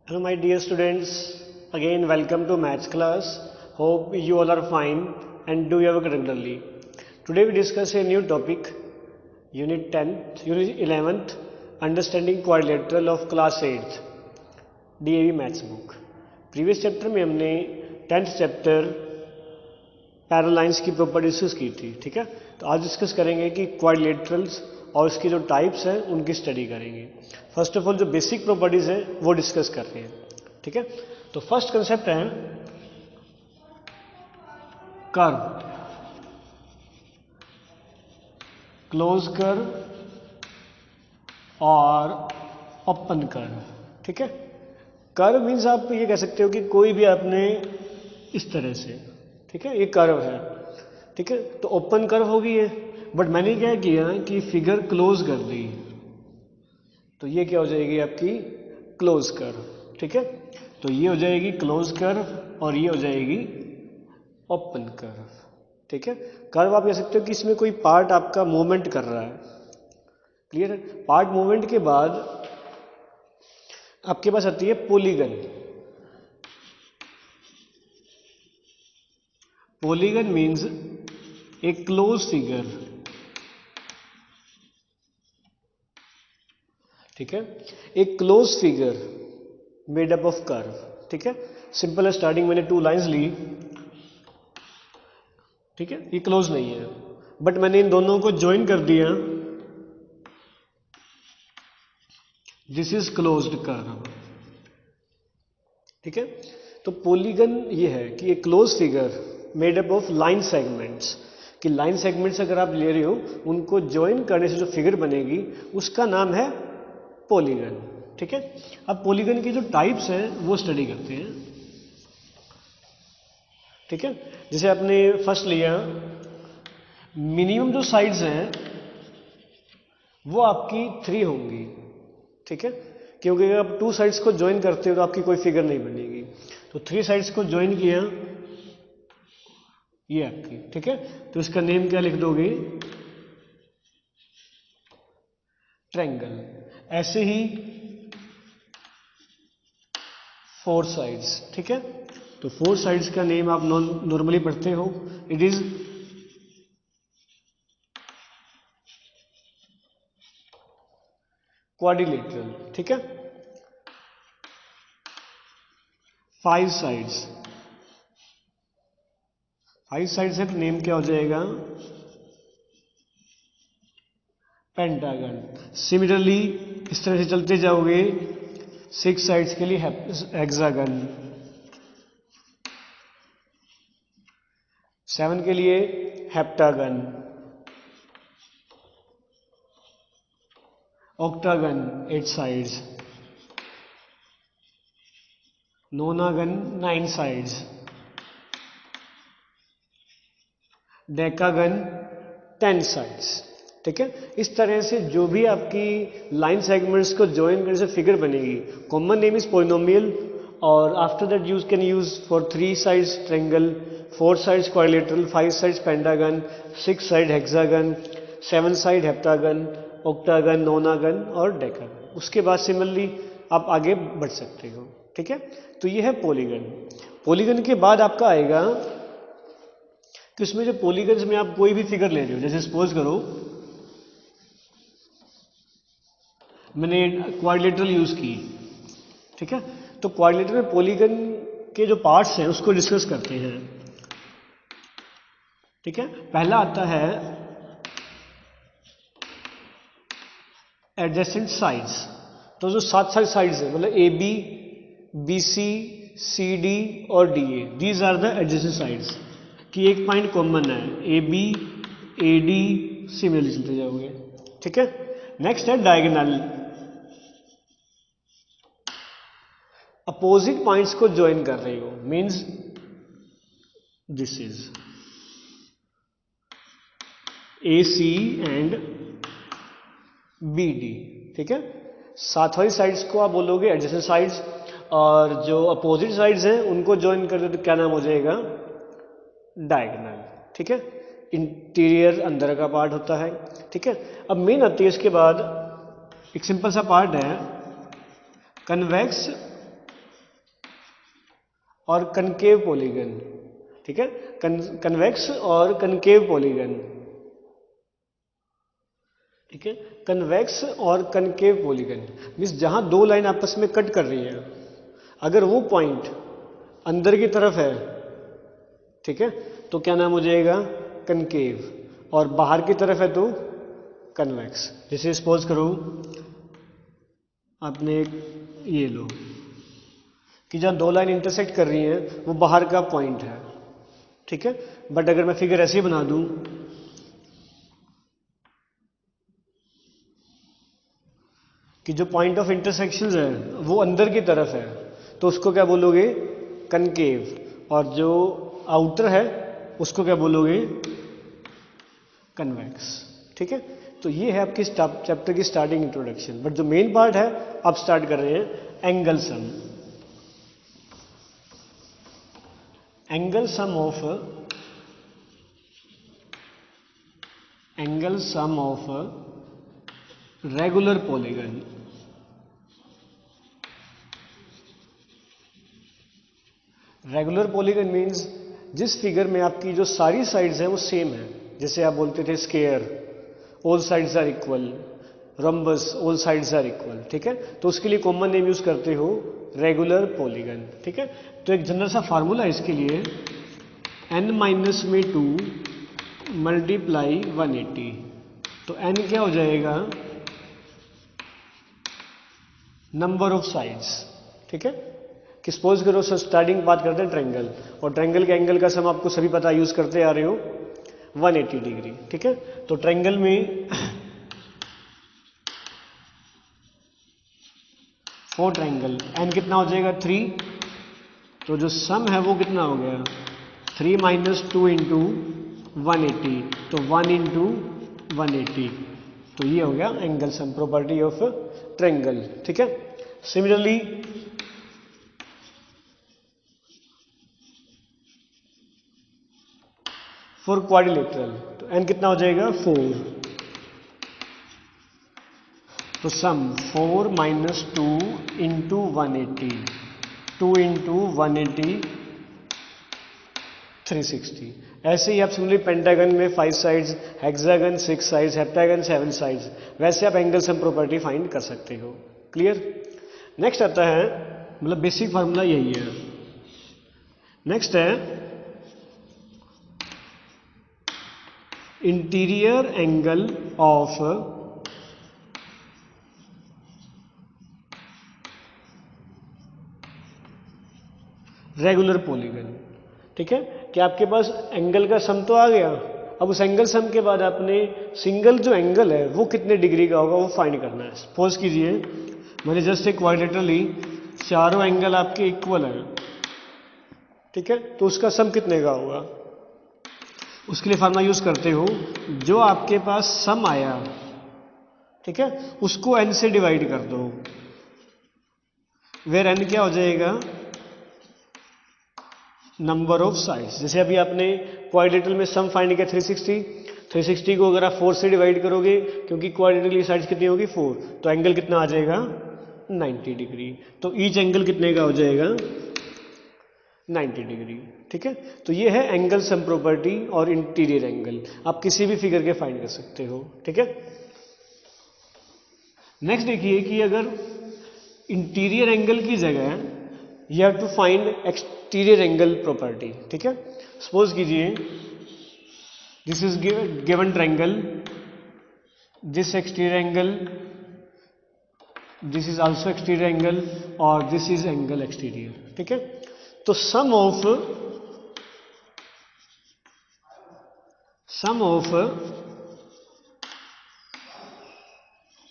Hello, my dear students. Again, welcome to maths class. Hope you all are fine and do your work regularly. Today, we discuss a new topic, Unit 10th, Unit 11th, Understanding Quadrilateral of Class 8th, DAV Maths Book. Previous chapter में हमने 10th chapter पैरालाइंस की property discuss की थी, ठीक है। तो आज discuss करेंगे कि क्वाड्रिलेटरल्स और उसकी जो टाइप्स हैं उनकी स्टडी करेंगे। फर्स्ट ऑफ ऑल जो बेसिक प्रॉपर्टीज हैं वो डिस्कस कर रहे हैं, ठीक है। तो फर्स्ट कंसेप्ट है कर्व, क्लोज कर्व और ओपन कर्व, ठीक है। कर्व मीन्स आप ये कह सकते हो कि कोई भी आपने इस तरह से, ठीक है, ये कर्व है, ठीक है। तो ओपन कर्व होगी ये, बट मैंने क्या किया कि फिगर क्लोज कर दी, तो ये क्या हो जाएगी आपकी क्लोज कर्व, ठीक है। तो ये हो जाएगी क्लोज कर्व और ये हो जाएगी ओपन कर्व, ठीक है। कर्व आप कह सकते हो कि इसमें कोई पार्ट आपका मूवमेंट कर रहा है, क्लियर है। पार्ट मूवमेंट के बाद आपके पास आती है पॉलीगन। पॉलीगन मीन्स ए क्लोज फिगर, ठीक है, एक close figure made up of curve, ठीक है। सिंपल है, स्टार्टिंग मैंने 2 लाइंस ली, ठीक है, ये क्लोज नहीं है, बट मैंने इन दोनों को ज्वाइन कर दिया, दिस इज क्लोज्ड कर्व, ठीक है। तो पॉलीगन ये है कि एक close figure made up of line segments, कि लाइन सेगमेंट्स अगर आप ले रहे हो उनको ज्वाइन करने से जो फिगर बनेगी उसका नाम है पॉलीगन, ठीक है। अब पॉलीगन की जो टाइप्स हैं वो स्टडी करते हैं, ठीक है। जैसे आपने फर्स्ट लिया, मिनिमम जो साइड्स हैं वो आपकी 3 होंगी, ठीक है, क्योंकि अगर आप 2 साइड्स को ज्वाइन करते हो तो आपकी कोई फिगर नहीं बनेगी। तो 3 साइड्स को ज्वाइन किया, ये आपकी, ठीक है। तो इसका नेम क्या लिख दोगे, ट्रायंगल। ऐसे ही 4 साइड्स, ठीक है। तो 4 साइड्स का नेम आप नॉर्मली पढ़ते हो, इट इज क्वाड्रिलेटरल, ठीक है। 5 साइड्स, 5 साइड्स है तो नेम क्या हो जाएगा, पेंटागन। सिमिलरली इस तरह से चलते जाओगे, 6 साइड्स के लिए हेक्सागन, 7 के लिए heptagon, octagon 8 sides, नोनागन 9 sides, decagon 10 sides, ठीक है। इस तरह से जो भी आपकी लाइन सेगमेंट्स को ज्वाइन करने से फिगर बनेगी, कॉमन नेम इज पॉलिनोमियल, और after that use can use for 3 sides triangle, 4 sides quadrilateral, 5 sides pentagon, 6 side hexagon, 7 side heptagon, octagon, नोनागन और डेकागन। उसके बाद सिमिलरली आप आगे बढ़ सकते हो, ठीक है। तो ये है पॉलीगन। पॉलीगन के बाद आपका आएगा कि उसमें जो पॉलीगन्स में आप कोई भी फिगर ले रहे हो, जैसे सपोज करो मैंने क्वाड्रिलेटरल यूज की, ठीक है। तो क्वाड्रिलेटरल में पॉलीगन के जो पार्ट्स हैं उसको डिस्कस करते हैं, ठीक है। पहला आता है एडजेसेंट साइड्स। तो जो 7 साइड्स है, मतलब A B, B C, C D और D A, these are the adjacent sides, कि एक पॉइंट कॉमन है, A B, A D, similarly चलते जाओगे, ठीक है। नेक्स्ट है डायगोनल, अपोजिट पॉइंट्स को ज्वाइन कर रही हो, means this is A C and B D, ठीक है। 7 वाली साइड्स को आप बोलोगे एडजेसेंट साइड्स, और जो अपोजिट साइड्स हैं उनको ज्वाइन कर दो तो क्या नाम हो जाएगा, डायगोनल, ठीक है। इंटीरियर अंदर का पार्ट होता है, ठीक है। अब मेन आती है इसके बाद, एक सिंपल सा पार्ट है कन्वेक्स और कनकेव पॉलीगन, ठीक है, कन्वेक्स और कनकेव पॉलीगन, ठीक है, कन्वेक्स और कनकेव पॉलीगन मीन्स जहां दो लाइन आपस में कट कर रही है, अगर वो पॉइंट अंदर की तरफ है, ठीक है, तो क्या नाम हो जाएगा, कनकेव, और बाहर की तरफ है तो कन्वेक्स। जैसे सपोज करो आपने ये लो कि जहां दो लाइन इंटरसेक्ट कर रही हैं वो बाहर का पॉइंट है, ठीक है, बट अगर मैं फिगर ऐसे ही बना दूं कि जो पॉइंट ऑफ इंटरसेक्शन है वो अंदर की तरफ है, तो उसको क्या बोलोगे, कनकेव, और जो आउटर है उसको क्या बोलोगे, कन्वेक्स, ठीक है। तो ये है आपकी चैप्टर की स्टार्टिंग इंट्रोडक्शन, बट जो मेन पार्ट है अब स्टार्ट कर रहे हैं angle sum. Angle sum of regular polygon. Regular polygon means जिस फिगर में आपकी जो सारी साइड्स हैं वो सेम है, जैसे आप बोलते थे square all sides are equal, rhombus all sides are equal, ठीक है, तो उसके लिए कॉमन नेम यूज करते हो रेगुलर पॉलीगन, ठीक है। तो एक जनरल सा फार्मूला है इसके लिए, n माइनस में 2 मल्टीप्लाई 180, तो n क्या हो जाएगा, नंबर ऑफ साइड्स, ठीक है। कि सपोज करो सर स्टार्टिंग बात करते हैं ट्रायंगल, और ट्रायंगल के एंगल का सम आपको सभी पता यूज करते आ रहे हो 180 डिग्री, ठीक है। तो ट्रायंगल में 4 ट्रायंगल, n कितना हो जाएगा 3, तो जो सम है वो कितना हो गया 3 माइनस 2 इंटू 180, तो 1 इंटू 180, तो ये हो गया angle sum, property of triangle, ठीक है। सिमिलरली फॉर क्वाड्रिलेटरल, तो n कितना हो जाएगा 4, तो सम 4 माइनस 2 इंटू 180, 2 इंटू 180 360। ऐसे ही आप सिमिलरली पेंटागन में 5 sides, hexagon 6 sides, heptagon 7 sides, वैसे आप एंगल सम प्रॉपर्टी फाइंड कर सकते हो। क्लियर। नेक्स्ट आता है, मतलब बेसिक फार्मूला यही है। नेक्स्ट है interior angle of regular polygon, ठीक है, कि आपके पास एंगल का सम तो आ गया, अब उस एंगल सम के बाद आपने सिंगल जो एंगल है वो कितने डिग्री का होगा वो फाइंड करना है। सपोज कीजिए मैंने जस्ट एक क्वाड्रिलेटरल ली, चारों एंगल आपके इक्वल है, ठीक है, तो उसका सम कितने का होगा, उसके लिए फार्मूला यूज करते हो, जो आपके पास सम आया, ठीक है, उसको n से डिवाइड कर दो, वेयर n क्या हो जाएगा, नंबर ऑफ साइड्स। जैसे अभी आपने क्वाड्रिलेटरल में सम फाइंड किया 360 को अगर आप 4 से डिवाइड करोगे, क्योंकि क्वाड्रिलेटरल की साइड्स कितनी होगी 4, तो एंगल कितना आ जाएगा 90 डिग्री, तो ईच एंगल कितने का हो जाएगा 90 डिग्री, ठीक है। तो ये है एंगल सम प्रॉपर्टी और इंटीरियर एंगल, आप किसी भी फिगर के फाइंड कर सकते हो, ठीक है। नेक्स्ट देखिए कि अगर इंटीरियर एंगल की जगह you have to find exterior angle property, ठीक है। सपोज कीजिए this is given triangle, this exterior angle, this is also exterior angle, और दिस इज एंगल एक्सटीरियर, ठीक है। तो sum of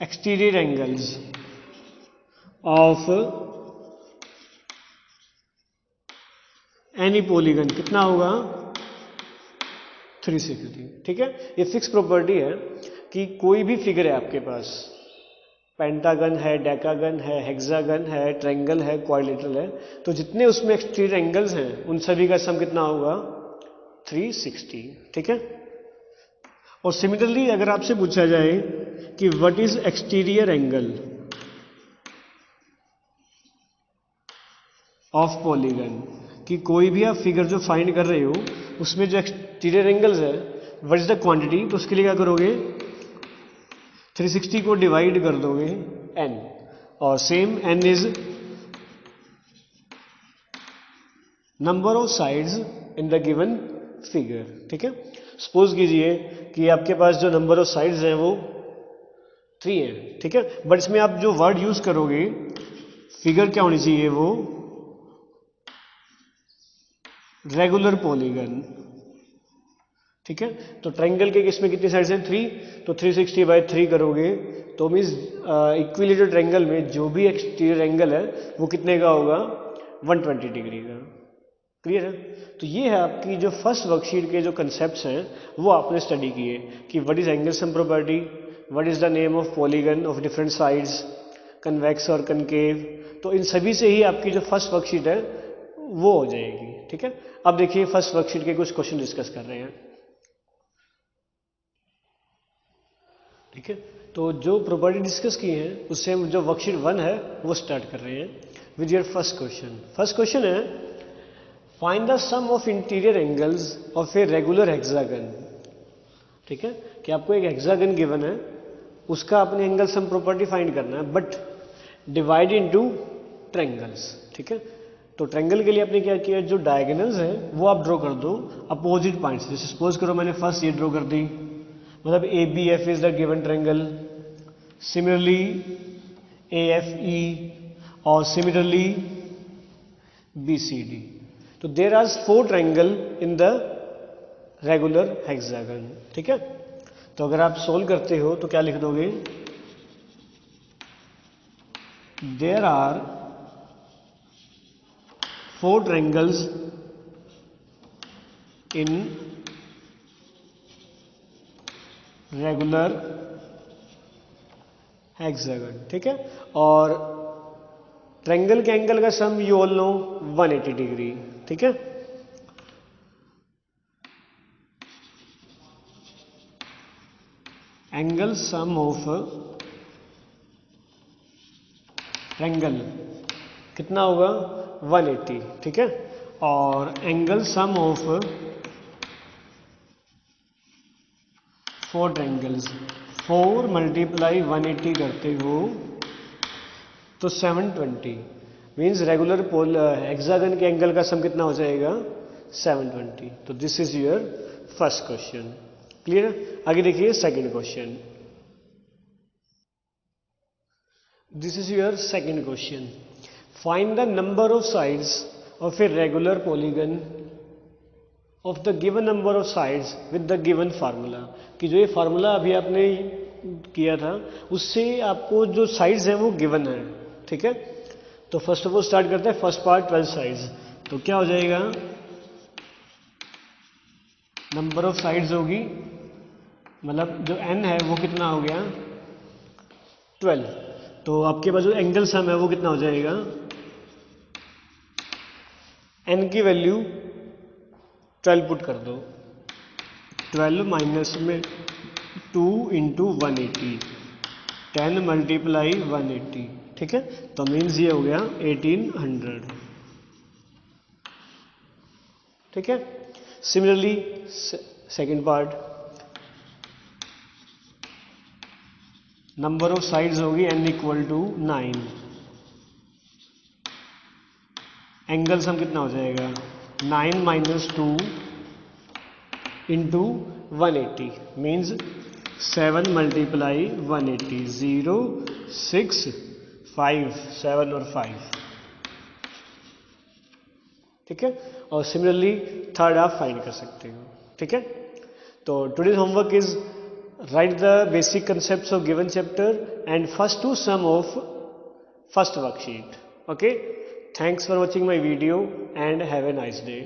exterior angles of any polygon कितना होगा 360, ठीक है। ये फिक्स प्रॉपर्टी है कि कोई भी फिगर है आपके पास, पेंटागन है, डेकागन है, हेक्सागन है, ट्रायंगल है, क्वाड्रिलेटरल है, तो जितने उसमें एक्सटीरियर एंगल्स हैं उन सभी का सम कितना होगा 360, ठीक है। और सिमिलरली अगर आपसे पूछा जाए कि what is exterior angle of polygon, कि कोई भी आप फिगर जो फाइंड कर रहे हो उसमें जो एक्सटीरियर एंगल्स है व्हाट इज द क्वांटिटी, तो उसके लिए क्या करोगे 360 को डिवाइड कर दोगे n, और same n is number of sides in the given figure. ठीक है, सपोज कीजिए कि आपके पास जो नंबर ऑफ साइड्स हैं वो 3 है। ठीक है, बट इसमें आप जो वर्ड यूज करोगे फिगर क्या होनी चाहिए, वो रेगुलर पॉलीगन। ठीक है, तो ट्रायंगल के केस में कितनी साइड्स हैं 3, तो 360/3 करोगे तो मीन्स इक्विलेटरल ट्रायंगल में जो भी एक्सटीरियर एंगल है वो कितने का होगा 120 डिग्री का। क्लियर है, तो ये है आपकी जो फर्स्ट वर्कशीट के जो कंसेप्ट्स हैं वो आपने स्टडी किए कि what is angle sum property, what is the name of polygon of different sides, convex और कनकेव। तो इन सभी से ही आपकी जो फर्स्ट वर्कशीट है वो हो जाएगी। ठीक है, अब देखिए फर्स्ट वर्कशीट के कुछ क्वेश्चन डिस्कस कर रहे हैं। ठीक है, तो जो प्रॉपर्टी डिस्कस की है उससे हम जो वर्कशीट 1 है वो स्टार्ट कर रहे हैं with your first question. First question है find the sum of interior angles of a regular hexagon. ठीक है, कि आपको एक हेक्सागन गिवन है, उसका अपने एंगल सम प्रॉपर्टी फाइंड करना है बट डिवाइड इनटू ट्रायंगल्स। ठीक है, तो ट्रायंगल के लिए आपने क्या किया, जो डायगोनल्स हैं वो आप ड्रॉ कर दो अपोजिट पॉइंट्स। जैसे सपोज करो मैंने फर्स्ट ये ड्रॉ कर दी, मतलब ABF is the given triangle, similarly AFE और सिमिलरली BCD। तो there are 4 triangle in the regular hexagon. ठीक है, तो अगर आप सोल्व करते हो तो क्या लिख दोगे, there are 4 triangles in regular hexagon. ठीक है, और ट्रायंगल के एंगल का सम यू ऑल नो 180 डिग्री। ठीक है, एंगल सम ऑफ ट्रायंगल कितना होगा 180। ठीक है, और एंगल सम ऑफ 4 ट्रायंगल्स, 4 × 180 करते हो तो 720, मीन्स रेगुलर हेक्सागन के एंगल का सम कितना हो जाएगा 720। तो this is your first question. Clear है, आगे देखिए second question. This is your second question, find the number of sides of a regular polygon of the given number of sides with the given formula. कि जो ये formula अभी आपने किया था उससे आपको जो साइड्स हैं वो गिवन है। ठीक है, तो फर्स्ट ऑफ ऑल स्टार्ट करते हैं, फर्स्ट पार्ट 12 साइड्स, तो क्या हो जाएगा, नंबर ऑफ साइड्स होगी, मतलब जो n है वो कितना हो गया 12, तो आपके पास जो एंगल सम है वो कितना हो जाएगा, n की वैल्यू 12 पुट कर दो, 12 माइनस में 2 × 180, 10 × 180। ठीक है, तो मीन्स ये हो गया 1800। ठीक है, similarly second part, number of sides होगी n = 9, एंगल सम कितना हो जाएगा 9 - 2 × 180 मीन्स 7 × 180, 0 6 5 7 और 5। ठीक है, और सिमिलरली थर्ड आप फाइंड कर सकते हो। ठीक है, तो today's homework is write the basic concepts of given chapter and first 2 sum of first worksheet. Okay, thanks for watching my video and have a nice day.